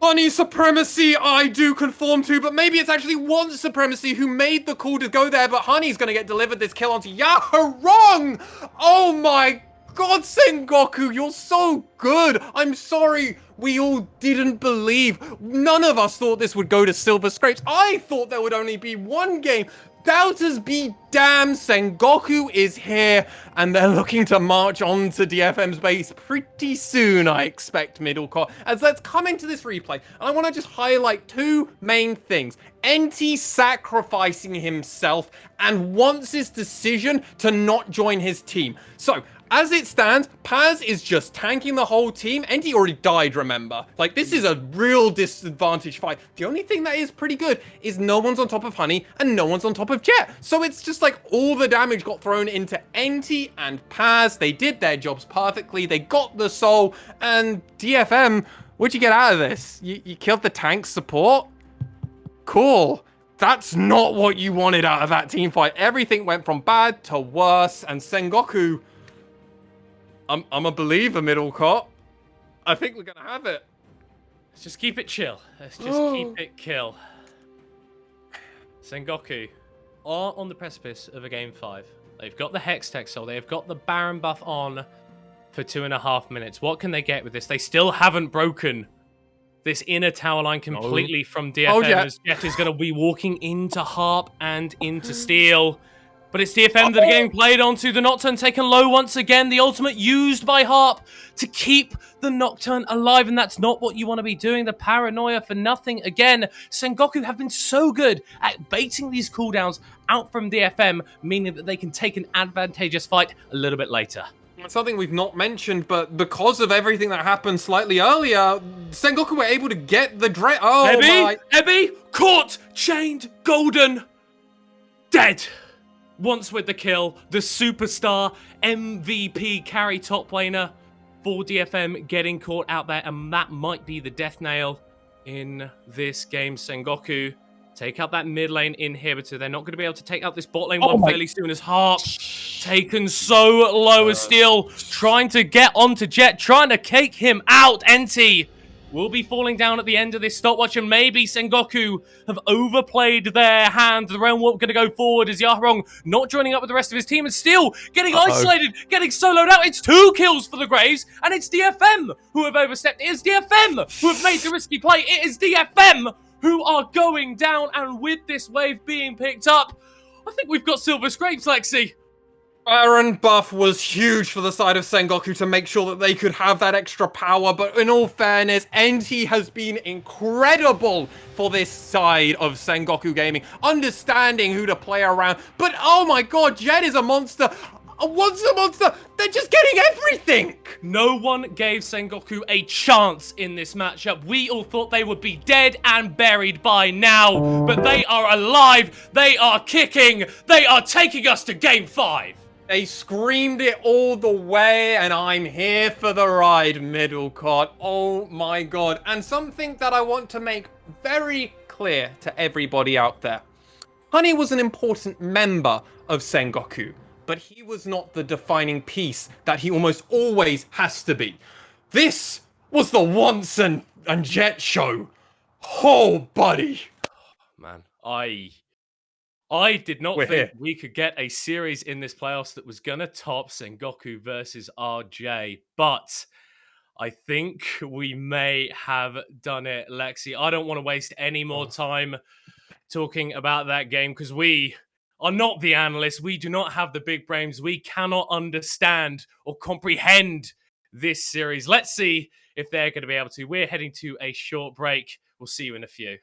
Honey supremacy, I do conform to, but maybe it's actually Want supremacy who made the call to go there, but Honey's going to get delivered this kill onto Yaharong! Oh my God, Sengoku, you're so good. I'm sorry. We all didn't believe. None of us thought this would go to Silver Scrapes. I thought there would only be one game. Doubters be damned, Sengoku is here, and they're looking to march on to DFM's base pretty soon, I expect, Middlecott. As let's come into this replay, and I want to just highlight two main things. NT sacrificing himself and wants his decision to not join his team. So, as it stands, Paz is just tanking the whole team. NT already died, remember? Like, this is a real disadvantage fight. The only thing that is pretty good is no one's on top of Honey and no one's on top of Jet. So it's just like all the damage got thrown into NT and Paz. They did their jobs perfectly. They got the soul. And DFM, what'd you get out of this? You killed the tank support? Cool. That's not what you wanted out of that team fight. Everything went from bad to worse. And Sengoku... I'm a believer, Middlecott. I think we're gonna have it. Let's just keep it chill. Let's just keep it kill. Sengoku are on the precipice of a game 5. They've got the Hextech Soul. They've got the Baron buff on for 2.5 minutes. What can they get with this? They still haven't broken this inner tower line completely from DFM. As Jet is going to be walking into Harp and into Steel. But it's DFM that are getting played onto. The Nocturne taken low once again. The ultimate used by Harp to keep the Nocturne alive. And that's not what you want to be doing. The paranoia for nothing. Again, Sengoku have been so good at baiting these cooldowns out from DFM, meaning that they can take an advantageous fight a little bit later. Something we've not mentioned, but because of everything that happened slightly earlier, Sengoku were able to get the Dread. Oh, Ebby, caught, chained, golden, dead. Once with the kill, the superstar MVP carry top laner for DFM getting caught out there, and that might be the death nail in this game. Sengoku take out that mid lane inhibitor. They're not going to be able to take out this bot lane one fairly soon, as Harp taken so low as Steel trying to get onto Jet, trying to cake him out. NT will be falling down at the end of this stopwatch, and maybe Sengoku have overplayed their hand. The Realm Warp going to go forward as Yahrong not joining up with the rest of his team, and still getting isolated, getting soloed out. It's 2 kills for the Graves, and it's DFM who have overstepped. It is DFM who have made the risky play. It is DFM who are going down, and with this wave being picked up, I think we've got Silver Scrapes, Lexi. Baron buff was huge for the side of Sengoku to make sure that they could have that extra power, but in all fairness, NT has been incredible for this side of Sengoku Gaming, understanding who to play around, but oh my god, Jet is a monster. What's a monster? They're just getting everything! No one gave Sengoku a chance in this matchup. We all thought they would be dead and buried by now, but they are alive, they are kicking, they are taking us to game 5. They screamed it all the way, and I'm here for the ride, Middlecott. Oh my god. And something that I want to make very clear to everybody out there. Honey was an important member of Sengoku, but he was not the defining piece that he almost always has to be. This was the Once and Jet show. Oh, buddy. Man, I did not think we could get a series in this playoffs that was going to top Sengoku versus RJ, but I think we may have done it, Lexi. I don't want to waste any more time talking about that game because we are not the analysts. We do not have the big brains. We cannot understand or comprehend this series. Let's see if they're going to be able to. We're heading to a short break. We'll see you in a few.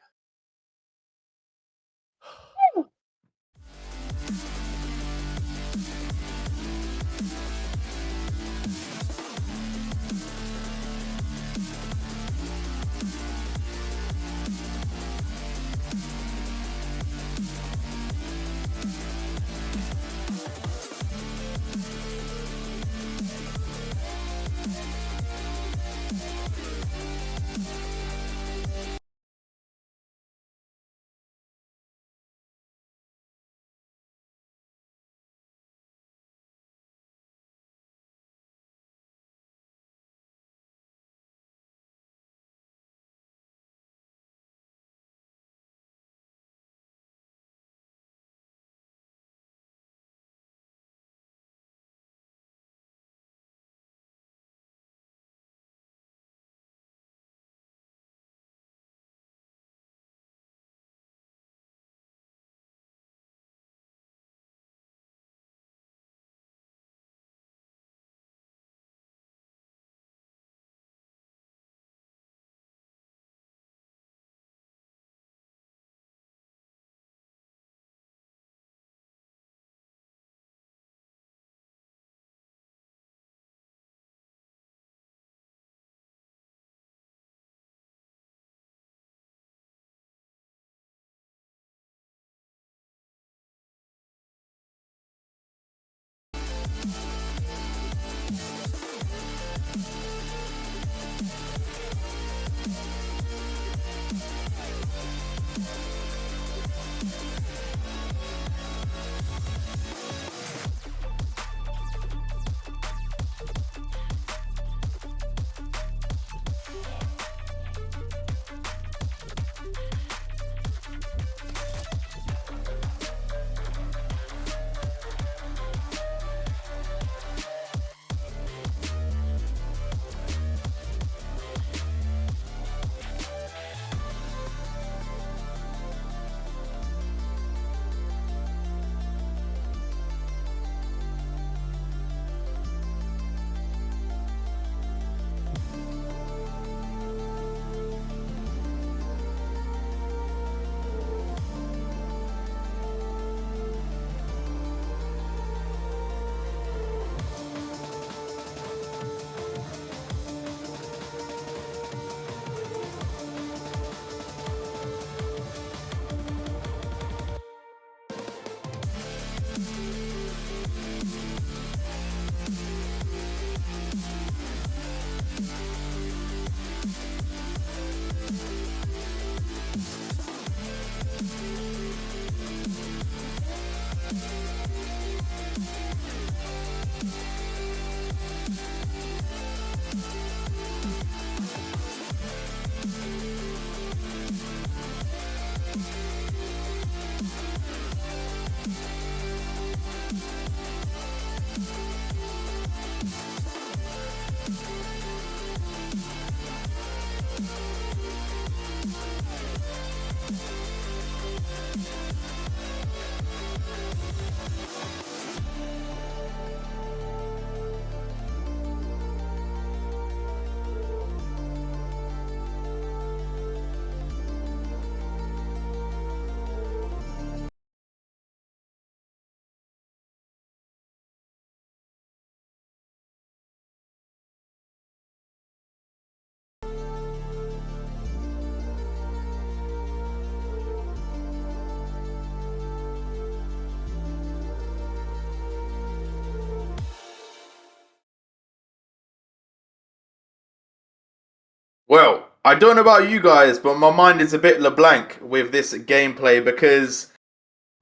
Well, I don't know about you guys, but my mind is a bit LeBlanc with this gameplay because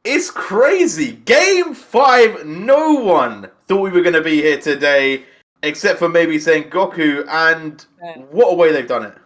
it's crazy. Game 5, no one thought we were going to be here today, except for maybe Sengoku, and what a way they've done it.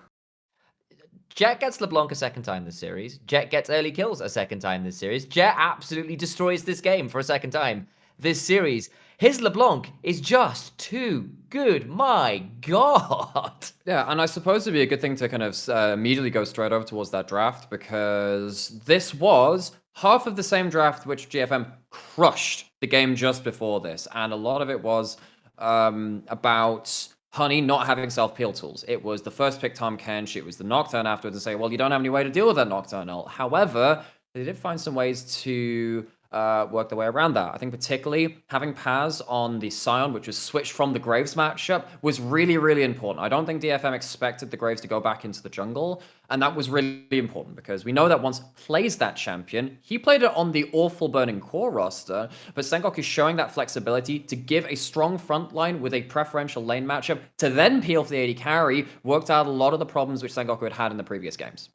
Jet gets LeBlanc a second time this series. Jet gets early kills a second time this series. Jet absolutely destroys this game for a second time this series. His LeBlanc is just too good. My God. Yeah, and I suppose it'd be a good thing to kind of immediately go straight over towards that draft, because this was half of the same draft which GFM crushed the game just before this. And a lot of it was about Honey not having self-peel tools. It was the first pick Tom Kench, it was the Nocturne afterwards and say, well, you don't have any way to deal with that Nocturne ult. However, they did find some ways to work their way around that. I think particularly having Paz on the Scion, which was switched from the Graves matchup, was really, really important. I don't think DFM expected the Graves to go back into the jungle, and that was really important because we know that once plays that champion, he played it on the awful Burning Core roster, but Sengoku is showing that flexibility to give a strong front line with a preferential lane matchup to then peel for the AD carry, worked out a lot of the problems which Sengoku had had in the previous games.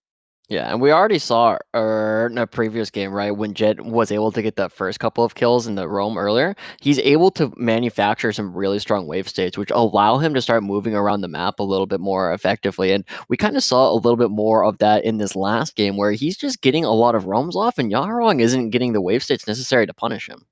Yeah, and we already saw in a previous game, right, when Jet was able to get that first couple of kills in the roam earlier, he's able to manufacture some really strong wave states, which allow him to start moving around the map a little bit more effectively. And we kind of saw a little bit more of that in this last game, where he's just getting a lot of roams off, and Yaharong isn't getting the wave states necessary to punish him.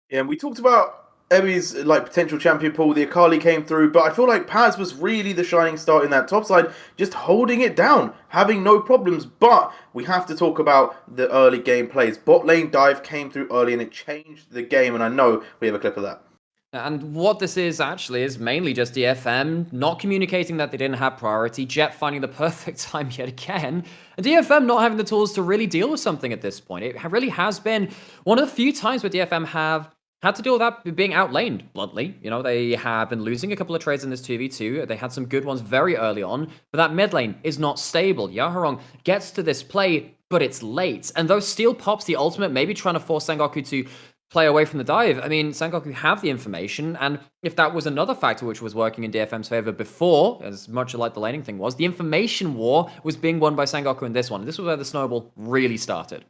Yeah, and we talked about Ebi's potential champion pool. The Akali came through, but I feel like Paz was really the shining star in that top side, just holding it down, having no problems. But we have to talk about the early game plays. Bot lane dive came through early and it changed the game, and I know we have a clip of that. And what this is actually is mainly just DFM not communicating that they didn't have priority, Jet finding the perfect time yet again, and DFM not having the tools to really deal with something at this point. It really has been one of the few times where DFM have had to deal with that being outlaned, bluntly. You know, they have been losing a couple of trades in this 2v2. They had some good ones very early on, but that mid lane is not stable. Yaharong gets to this play, but it's late. And those steel pops, the ultimate, maybe trying to force Sengoku to play away from the dive. I mean, Sengoku have the information, and if that was another factor which was working in DFM's favor before, as much like the laning thing was, the information war was being won by Sengoku in this one. This was where the snowball really started.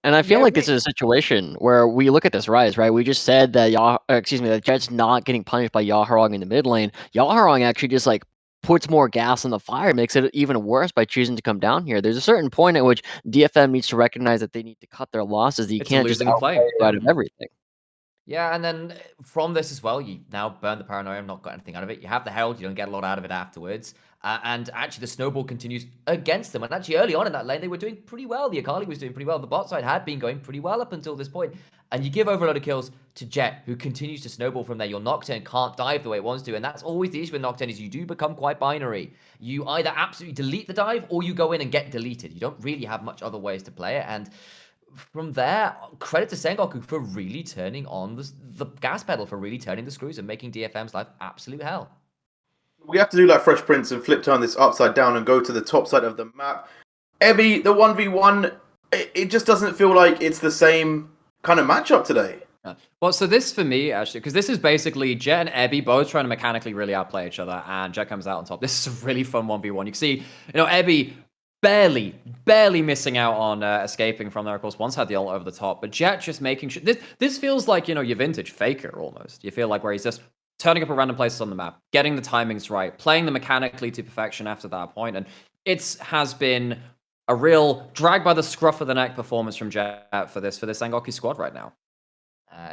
And I feel like this is a situation where we look at this rise, right? We just said that that Jet's not getting punished by Yaharong in the mid lane. Yaharong actually just puts more gas on the fire, makes it even worse by choosing to come down here. There's a certain point at which DFM needs to recognize that they need to cut their losses. You can't just outplay out of everything. Yeah, and then from this as well, you now burn the paranoia and not got anything out of it. You have the Herald, you don't get a lot out of it afterwards. And actually, the snowball continues against them. And actually, early on in that lane, they were doing pretty well. The Akali was doing pretty well. The bot side had been going pretty well up until this point. And you give over a lot of kills to Jet, who continues to snowball from there. Your Nocturne can't dive the way it wants to. And that's always the issue with Nocturne, is you do become quite binary. You either absolutely delete the dive, or you go in and get deleted. You don't really have much other ways to play it. And from there, credit to Sengoku for really turning on the gas pedal, for really turning the screws and making DFM's life absolute hell. We have to do like Fresh Prince and flip turn this upside down and go to the top side of the map. Ebi, the 1v1, it just doesn't feel like it's the same kind of matchup today. Well, so this for me, actually, because this is basically Jet and Ebi both trying to mechanically really outplay each other, and Jet comes out on top. This is a really fun 1v1. You can see, Ebi barely missing out on escaping from there. Of course, once had the ult over the top, but Jet just making sure. This feels like, your vintage Faker almost. You feel like where he's just turning up at random places on the map, getting the timings right, playing them mechanically to perfection after that point, and it has been a real drag by the scruff of the neck performance from Jet for this Sengoku squad right now.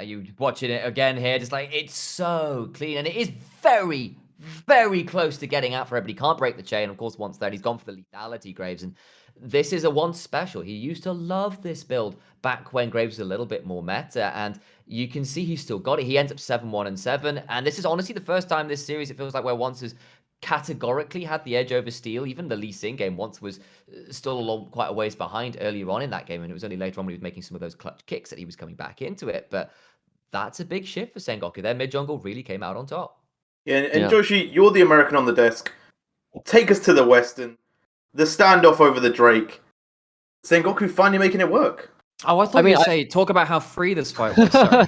You watching it again here, just like, it's so clean, and it is very, very close to getting out for everybody. Can't break the chain. Of course, once there, he's gone for the lethality, Graves, and this is a one special. He used to love this build back when Graves was a little bit more meta, and you can see he's still got it. He ends up 7-1-7, and this is honestly the first time this series it feels like where once has categorically had the edge over Steel. Even the Lee Sin game once was still quite a ways behind earlier on in that game, and it was only later on when he was making some of those clutch kicks that he was coming back into it. But that's a big shift for Sengoku. Their mid jungle really came out on top. Yeah, and Joshi, you're the American on the desk. Take us to the Western. The standoff over the Drake. Sengoku finally making it work. Oh, I thought I mean, you were say talk about how free this fight was. Sorry.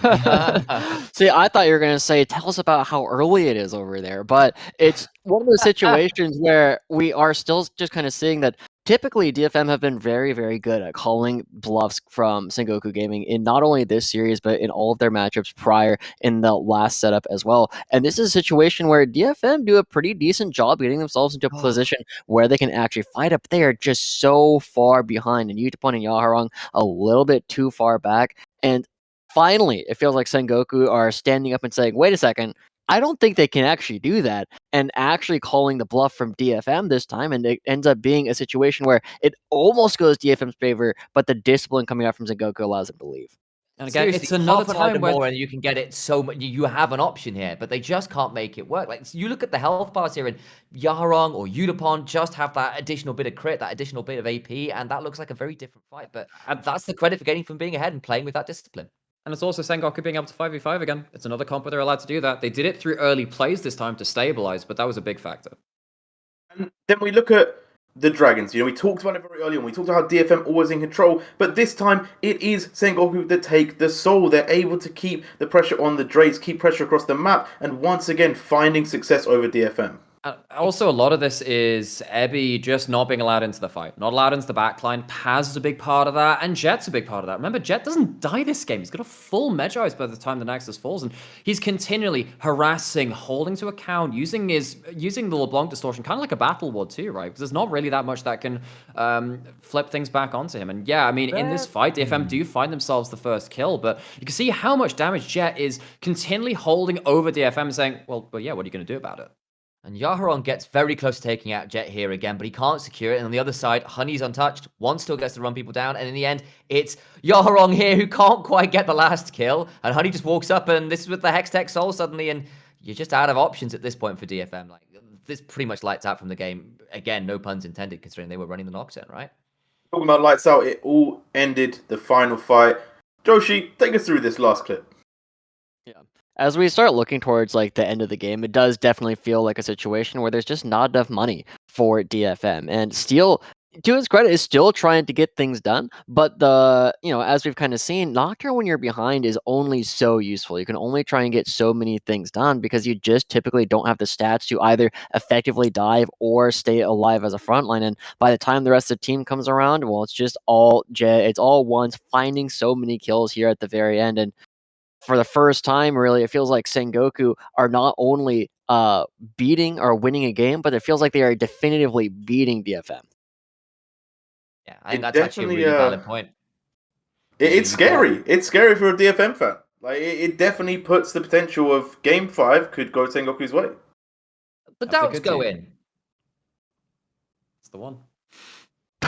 See, I thought you were gonna say, tell us about how early it is over there. But it's one of those situations where we are still just kind of seeing that typically DFM have been very, very good at calling bluffs from Sengoku Gaming in not only this series, but in all of their matchups prior in the last setup as well. And this is a situation where DFM do a pretty decent job getting themselves into a position where they can actually fight up. They are just so far behind, and Yutapon and Yaharong a little bit too far back. And finally, it feels like Sengoku are standing up and saying, wait a second, I don't think they can actually do that, and actually calling the bluff from DFM this time, and it ends up being a situation where it almost goes DFM's favor, but the discipline coming out from Sengoku allows them to leave. And again, Seriously, it's another half an time item where more and you can get it so much. You have an option here, but they just can't make it work. Like, you look at the health bars here, and Yaharong or Yutapon just have that additional bit of crit, that additional bit of AP, and that looks like a very different fight. But that's the credit for getting from being ahead and playing with that discipline. And it's also Sengoku being able to 5v5 again. It's another comp where they're allowed to do that. They did it through early plays this time to stabilize, but that was a big factor. And then we look at the Dragons. We talked about it very early on. We talked about how DFM always in control, but this time it is Sengoku that take the soul. They're able to keep the pressure on the Drakes, keep pressure across the map, and once again finding success over DFM. Also, a lot of this is Ebby just not being allowed into the fight, not allowed into the backline. Paz is a big part of that, and Jet's a big part of that. Remember, Jet doesn't die this game. He's got a full Medjay's by the time the Nexus falls, and he's continually harassing, holding to account, using the LeBlanc distortion, kind of like a Battle Ward too, right? Because there's not really that much that can flip things back onto him. And yeah, I mean, in this fight, DFM do find themselves the first kill, but you can see how much damage Jet is continually holding over DFM, saying, well yeah, what are you going to do about it? And Yaharong gets very close to taking out Jet here again, but he can't secure it. And on the other side, Honey's untouched. One still gets to run people down. And in the end, it's Yaharong here who can't quite get the last kill. And Honey just walks up, and this is with the Hextech Soul suddenly. And you're just out of options at this point for DFM. Like, this pretty much lights out from the game. Again, no puns intended, considering they were running the Nocturne, right? Talking about lights out, it all ended the final fight. Joshi, take us through this last clip. Yeah. As we start looking towards like the end of the game, it does definitely feel like a situation where there's just not enough money for DFM. And Steel, to his credit, is still trying to get things done. But as we've kind of seen, Nocturne when you're behind is only so useful. You can only try and get so many things done because you just typically don't have the stats to either effectively dive or stay alive as a frontline. And by the time the rest of the team comes around, well, it's just all Jet. It's all ones finding so many kills here at the very end. And for the first time, really, it feels like Sengoku are not only beating or winning a game, but it feels like they are definitively beating DFM. Yeah, I think that's actually a really valid point. It's scary. It's scary for a DFM fan. Like, it definitely puts the potential of Game 5 could go Sengoku's way. The doubts go in. It's the one.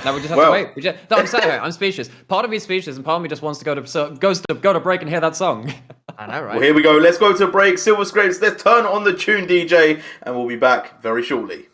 Now we just have to wait. I'm sorry, I'm speechless. Part of me is speechless, and part of me just wants to go to break and hear that song. I know, right? Well, here we go. Let's go to break. Silver Scrapes, let's turn on the tune, DJ, and we'll be back very shortly.